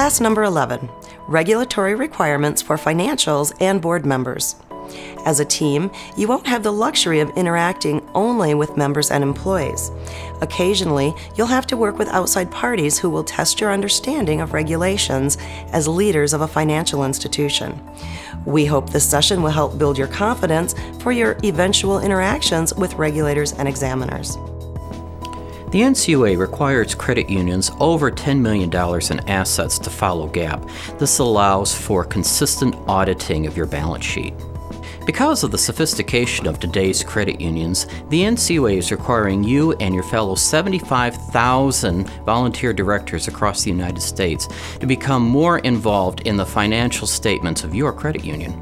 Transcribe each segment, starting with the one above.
Class number 11, regulatory requirements for financials and board members. As a team, you won't have the luxury of interacting only with members and employees. Occasionally, you'll have to work with outside parties who will test your understanding of regulations as leaders of a financial institution. We hope this session will help build your confidence for your eventual interactions with regulators and examiners. The NCUA requires credit unions over $10 million in assets to follow GAAP. This allows for consistent auditing of your balance sheet. Because of the sophistication of today's credit unions, the NCUA is requiring you and your fellow 75,000 volunteer directors across the United States to become more involved in the financial statements of your credit union.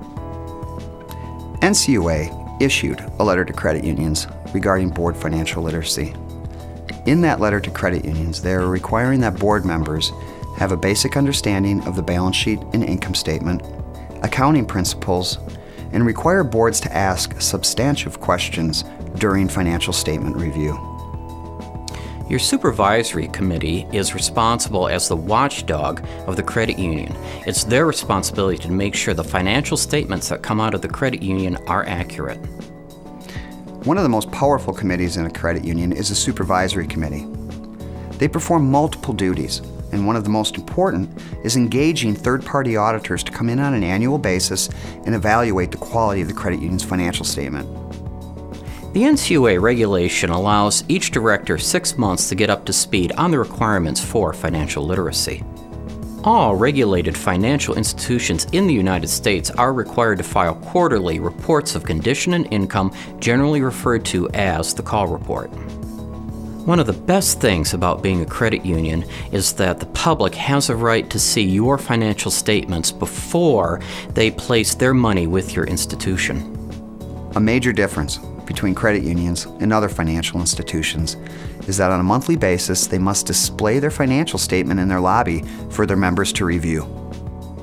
NCUA issued a letter to credit unions regarding board financial literacy. In that letter to credit unions, they are requiring that board members have a basic understanding of the balance sheet and income statement, accounting principles, and require boards to ask substantive questions during financial statement review. Your Supervisory Committee is responsible as the watchdog of the credit union. It's their responsibility to make sure the financial statements that come out of the credit union are accurate. One of the most powerful committees in a credit union is the Supervisory Committee. They perform multiple duties, and one of the most important is engaging third-party auditors to come in on an annual basis and evaluate the quality of the credit union's financial statement. The NCUA regulation allows each director 6 months to get up to speed on the requirements for financial literacy. All regulated financial institutions in the United States are required to file quarterly reports of condition and income, generally referred to as the call report. One of the best things about being a credit union is that the public has a right to see your financial statements before they place their money with your institution. A major difference between credit unions and other financial institutions is that on a monthly basis they must display their financial statement in their lobby for their members to review.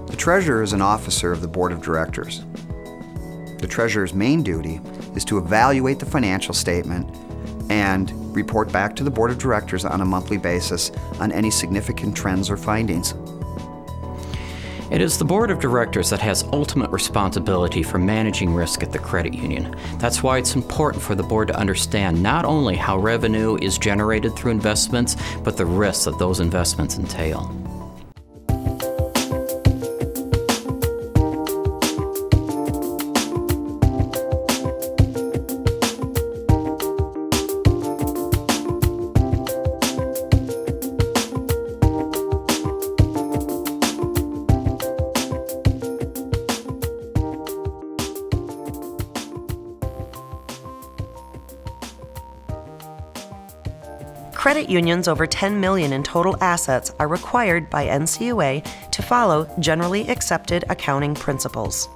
The treasurer is an officer of the board of directors. The treasurer's main duty is to evaluate the financial statement and report back to the board of directors on a monthly basis on any significant trends or findings. It is the board of directors that has ultimate responsibility for managing risk at the credit union. That's why it's important for the board to understand not only how revenue is generated through investments, but the risks that those investments entail. Credit unions over $10 million in total assets are required by NCUA to follow generally accepted accounting principles.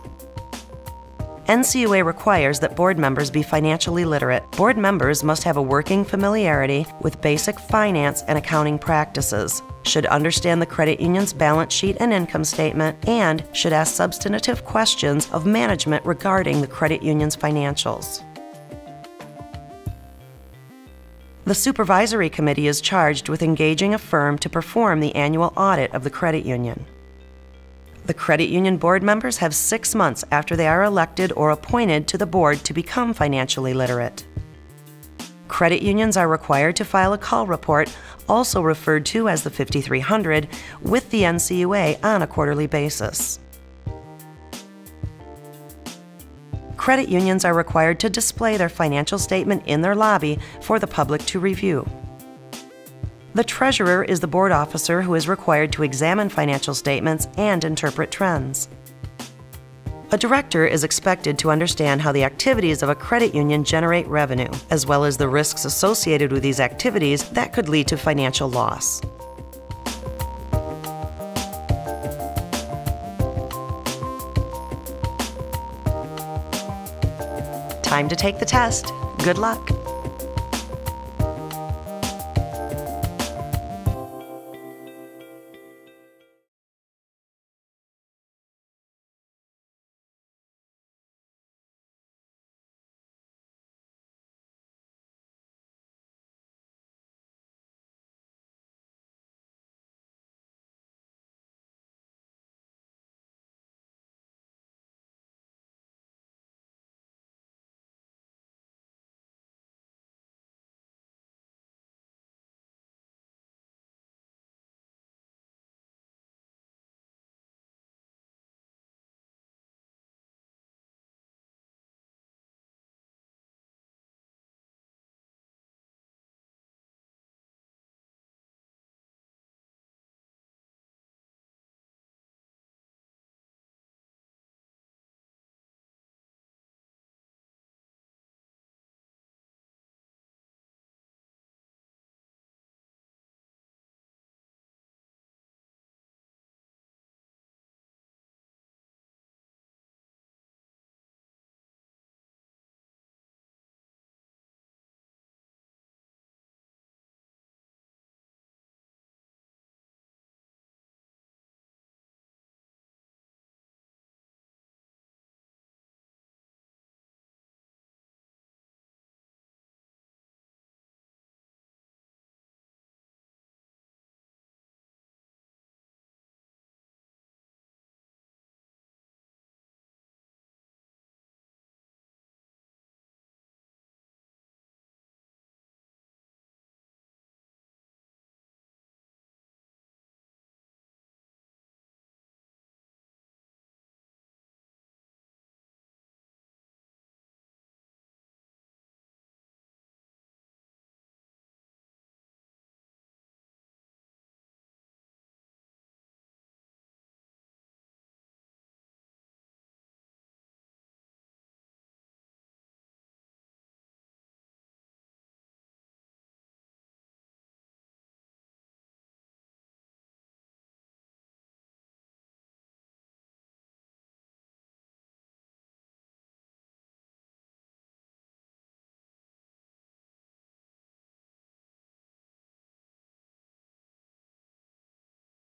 NCUA requires that board members be financially literate. Board members must have a working familiarity with basic finance and accounting practices, should understand the credit union's balance sheet and income statement, and should ask substantive questions of management regarding the credit union's financials. The Supervisory Committee is charged with engaging a firm to perform the annual audit of the credit union. The credit union board members have 6 months after they are elected or appointed to the board to become financially literate. Credit unions are required to file a call report, also referred to as the 5300, with the NCUA on a quarterly basis. Credit unions are required to display their financial statement in their lobby for the public to review. The treasurer is the board officer who is required to examine financial statements and interpret trends. A director is expected to understand how the activities of a credit union generate revenue, as well as the risks associated with these activities that could lead to financial loss. Time to take the test. Good luck.